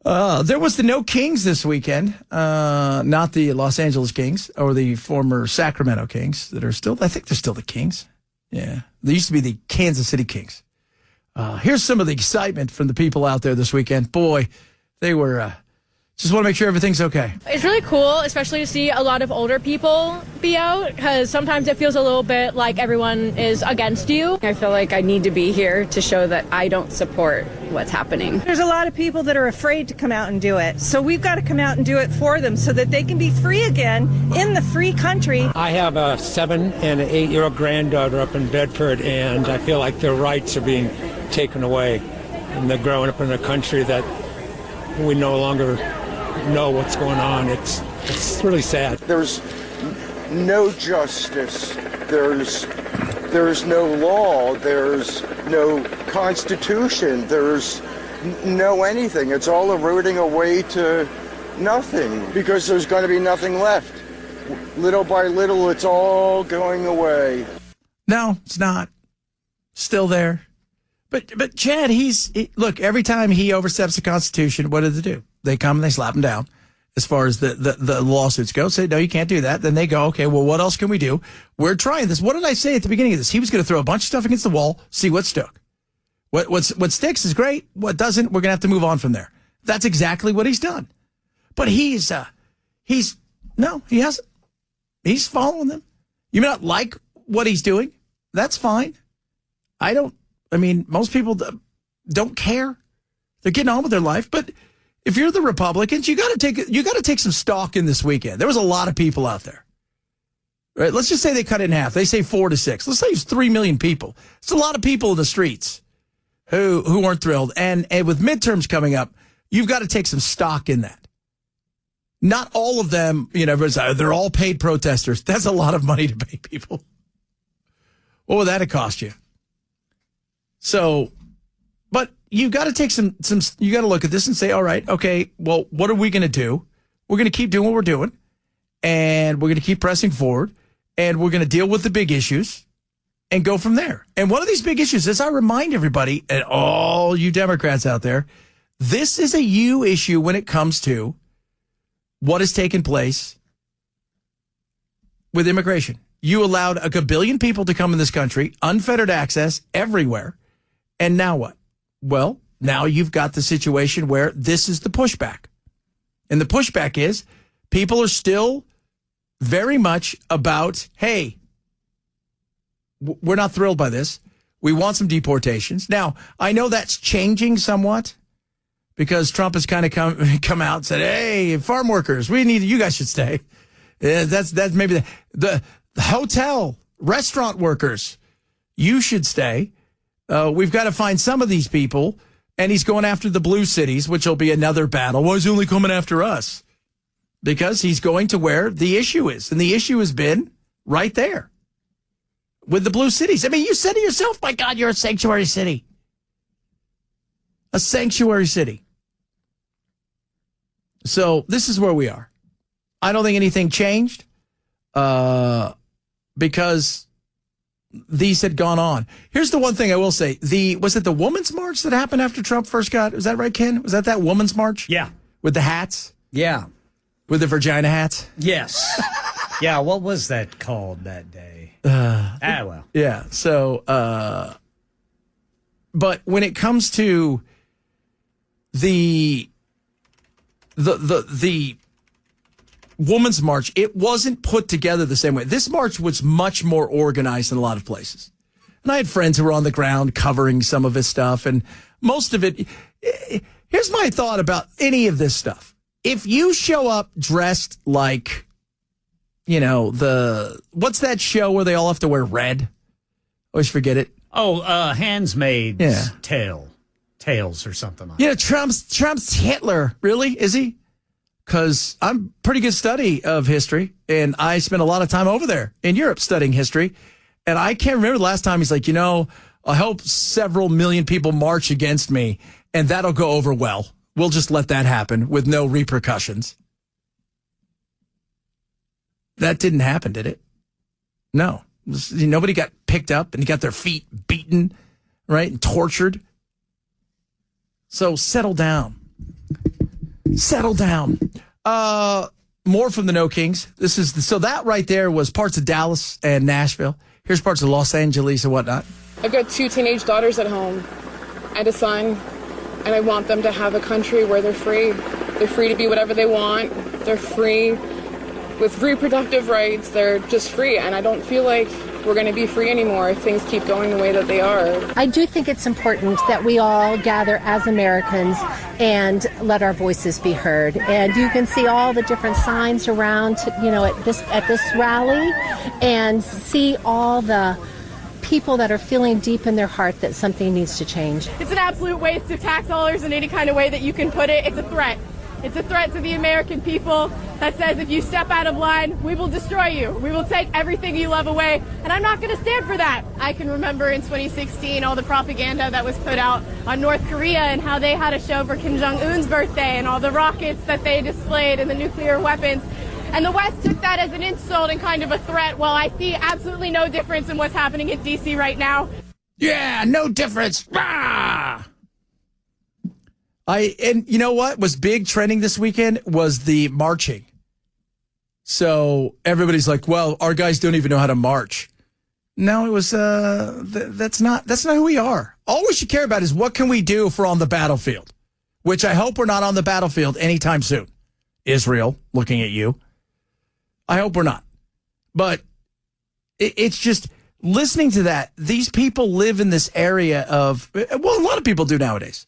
There was the No Kings this weekend, not the Los Angeles Kings or the former Sacramento Kings that are still, I think they're still the Kings. Yeah. They used to be the Kansas City Kings. Here's some of the excitement from the people out there this weekend. Boy, they were, just want to make sure everything's okay. It's really cool, especially to see a lot of older people be out, because sometimes it feels a little bit like everyone is against you. I feel like I need to be here to show that I don't support what's happening. There's a lot of people that are afraid to come out and do it. So we've got to come out and do it for them so that they can be free again in the free country. I have a 7 and an 8-year-old granddaughter up in Bedford, and I feel like their rights are being taken away. And they're growing up in a country that we no longer know what's going on. It's really sad. There's no justice. There's no law. There's no constitution. There's no anything. It's all eroding away to nothing because there's going to be nothing left. Little by little, it's all going away. No, it's not. Still there. But Chad, look, every time he oversteps the Constitution, what do they do? They come and they slap him down as far as the lawsuits go. Say, no, you can't do that. Then they go, okay, well, what else can we do? We're trying this. What did I say at the beginning of this? He was going to throw a bunch of stuff against the wall, see what stuck. What sticks is great. What doesn't, we're going to have to move on from there. That's exactly what he's done. But he hasn't. He's following them. You may not like what he's doing. That's fine. Most people don't care. They're getting on with their life. But if you're the Republicans, you got to take some stock in this weekend. There was a lot of people out there. Right? Let's just say they cut it in half. They say 4 to 6. Let's say it's 3 million people. It's a lot of people in the streets who weren't thrilled. And with midterms coming up, you've got to take some stock in that. Not all of them, everyone's they're all paid protesters. That's a lot of money to pay people. What would that have cost you? So, but you've got to take you got to look at this and say, all right, okay, well, what are we going to do? We're going to keep doing what we're doing, and we're going to keep pressing forward, and we're going to deal with the big issues and go from there. And one of these big issues, as I remind everybody, and all you Democrats out there, this is a you issue when it comes to what has taken place with immigration. You allowed a gabillion people to come in this country, unfettered access everywhere. And now what? Well, now you've got the situation where this is the pushback. And the pushback is people are still very much about, hey, we're not thrilled by this. We want some deportations. Now, I know that's changing somewhat because Trump has kind of come out and said, hey, farm workers, you guys should stay. That's maybe the hotel, restaurant workers, you should stay. We've got to find some of these people, and he's going after the blue cities, which will be another battle. Why is he only coming after us? Because he's going to where the issue is, and the issue has been right there with the blue cities. I mean, you said it yourself, my God, you're a sanctuary city. A sanctuary city. So this is where we are. I don't think anything changed because these had gone on. Here's the one thing I will say. Was it the Women's March that happened after Trump first got? Was that right, Ken? Was that Women's March? Yeah. With the hats? Yeah. With the vagina hats? Yes. Yeah, what was that called that day? Well. Yeah, so, but when it comes to the Women's March, it wasn't put together the same way. This march was much more organized in a lot of places. And I had friends who were on the ground covering some of this stuff. And most of it, here's my thought about any of this stuff. If you show up dressed like, what's that show where they all have to wear red? Always forget it. Oh, Handmaid's Tales or something like that. Trump's Hitler. Really? Is he? Because I'm pretty good study of history, and I spent a lot of time over there in Europe studying history, and I can't remember the last time he's like, I hope several million people march against me, and that'll go over well. We'll just let that happen with no repercussions. That didn't happen, did it? No. Nobody got picked up and got their feet beaten, right, and tortured. So settle down. Settle down. More from the No Kings. So that right there was parts of Dallas and Nashville. Here's parts of Los Angeles and whatnot. I've got 2 teenage daughters at home and a son, and I want them to have a country where they're free. They're free to be whatever they want. They're free with reproductive rights. They're just free, and I don't feel like we're going to be free anymore if things keep going the way that they are. I do think it's important that we all gather as Americans and let our voices be heard. And you can see all the different signs around, at this rally, and see all the people that are feeling deep in their heart that something needs to change. It's an absolute waste of tax dollars in any kind of way that you can put it. It's a threat. It's a threat to the American people that says if you step out of line, we will destroy you. We will take everything you love away. And I'm not going to stand for that. I can remember in 2016 all the propaganda that was put out on North Korea and how they had a show for Kim Jong-un's birthday and all the rockets that they displayed and the nuclear weapons. And the West took that as an insult and kind of a threat. Well, I see absolutely no difference in what's happening in D.C. right now. Yeah, no difference. Rah! And you know what was big trending this weekend was the marching. So everybody's like, well, our guys don't even know how to march. No, it was, that's not who we are. All we should care about is what can we do if we're on the battlefield, which I hope we're not on the battlefield anytime soon. Israel, looking at you. I hope we're not. But it's just listening to that. These people live in this area of, well, a lot of people do nowadays,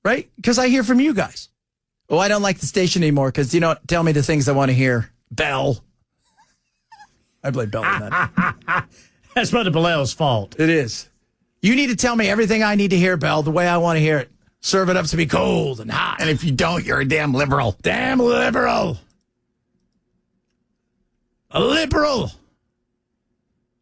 right? Because I hear from you guys. Oh, I don't like the station anymore because you don't tell me the things I want to hear. Bell. I blame Bell on that. That's Brother Bilal's fault. It is. You need to tell me everything I need to hear, Bell, the way I want to hear it. Serve it up to be cold and hot. And if you don't, you're a damn liberal. Damn liberal. A liberal.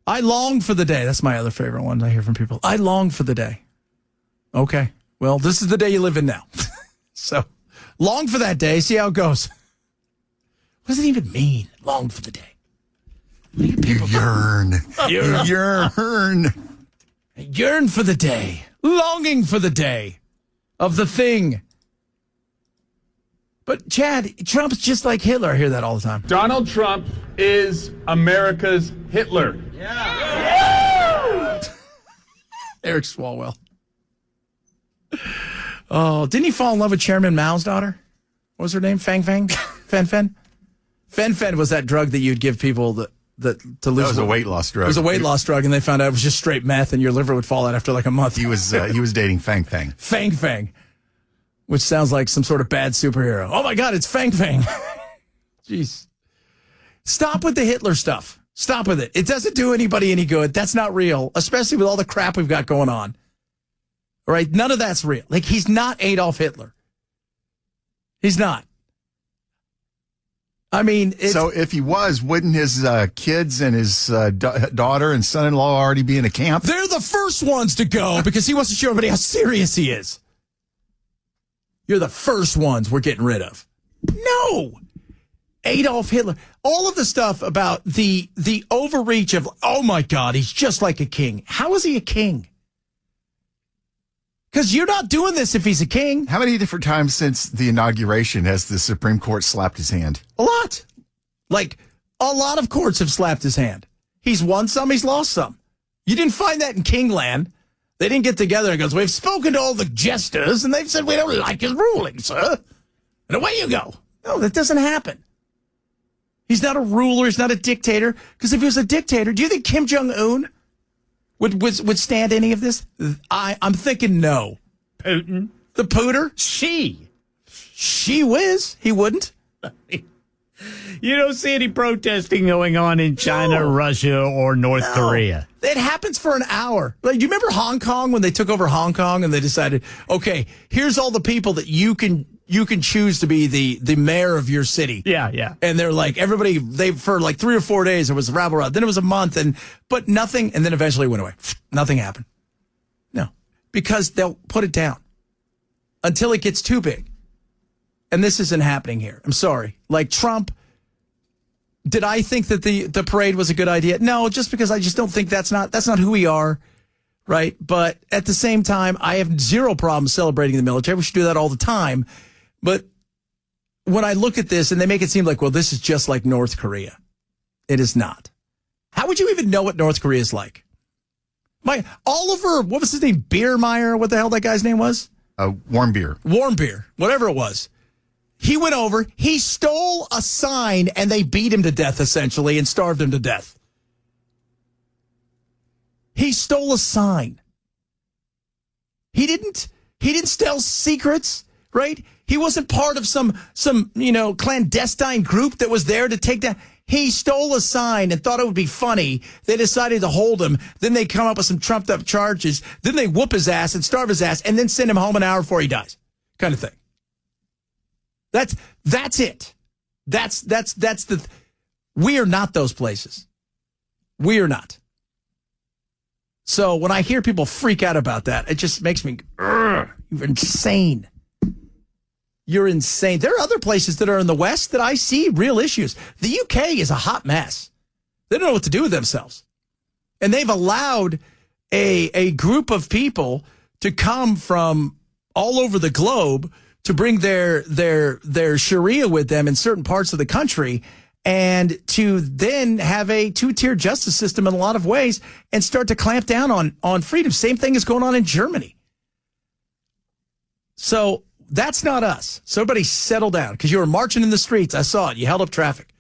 I long for the day. That's my other favorite one I hear from people. I long for the day. Okay. Well, this is the day you live in now. So, long for that day. See how it goes. What does it even mean, long for the day? You yearn. You yearn. Yearn for the day. Longing for the day of the thing. But, Chad, Trump's just like Hitler. I hear that all the time. Donald Trump is America's Hitler. Yeah. Eric Swalwell. Oh, didn't he fall in love with Chairman Mao's daughter? What was her name? Fang? Fen? Fen was that drug that you'd give people to lose. That was a weight loss drug. It was a weight loss drug, and they found out it was just straight meth, and your liver would fall out after like a month. He was dating Fang. Fang. Which sounds like some sort of bad superhero. Oh, my God, it's Fang. Jeez. Stop with the Hitler stuff. Stop with it. It doesn't do anybody any good. That's not real, especially with all the crap we've got going on. All right? None of that's real. Like, he's not Adolf Hitler. He's not. I mean, so if he was, wouldn't his kids and his daughter and son-in-law already be in a camp? They're the first ones to go because he wants to show everybody how serious he is. You're the first ones we're getting rid of. No. Adolf Hitler. All of the stuff about the overreach of, oh, my God, he's just like a king. How is he a king? Because you're not doing this if he's a king. How many different times since the inauguration has the Supreme Court slapped his hand? A lot. Like, a lot of courts have slapped his hand. He's won some, he's lost some. You didn't find that in Kingland. They didn't get together and goes, we've spoken to all the jesters, and they've said we don't like his ruling, sir. And away you go. No, that doesn't happen. He's not a ruler. He's not a dictator. Because if he was a dictator, do you think Kim Jong-un would stand any of this? I'm thinking no. Putin? The pooter? She whiz. He wouldn't. You don't see any protesting going on in China, Russia, or North Korea. It happens for an hour. Like, do you remember Hong Kong when they took over Hong Kong and they decided, okay, here's all the people that you can choose to be the mayor of your city. Yeah. And they're like, everybody, for like 3 or 4 days, it was rabble roused. Then it was a month, but nothing, and then eventually it went away. Nothing happened. No. Because they'll put it down until it gets too big. And this isn't happening here. I'm sorry. Like Trump, did I think that the parade was a good idea? No, just because I just don't think that's not who we are, right? But at the same time, I have zero problem celebrating the military. We should do that all the time. But when I look at this and they make it seem like, well, this is just like North Korea. It is not. How would you even know what North Korea is like? Oliver, what was his name? Biermeyer, what the hell that guy's name was? Warm beer. Warm beer, whatever it was. He went over, he stole a sign, and they beat him to death, essentially, and starved him to death. He stole a sign. He didn't steal secrets, right? He wasn't part of some clandestine group that was there to take down. He stole a sign and thought it would be funny. They decided to hold him. Then they come up with some trumped up charges. Then they whoop his ass and starve his ass and then send him home an hour before he dies. Kind of thing. That's it. We are not those places. We are not. So when I hear people freak out about that, it just makes me, you're insane. You're insane. There are other places that are in the West that I see real issues. The UK is a hot mess. They don't know what to do with themselves. And they've allowed a group of people to come from all over the globe to bring their Sharia with them in certain parts of the country and to then have a two-tier justice system in a lot of ways and start to clamp down on freedom. Same thing is going on in Germany. So that's not us. So everybody settle down because you were marching in the streets. I saw it. You held up traffic.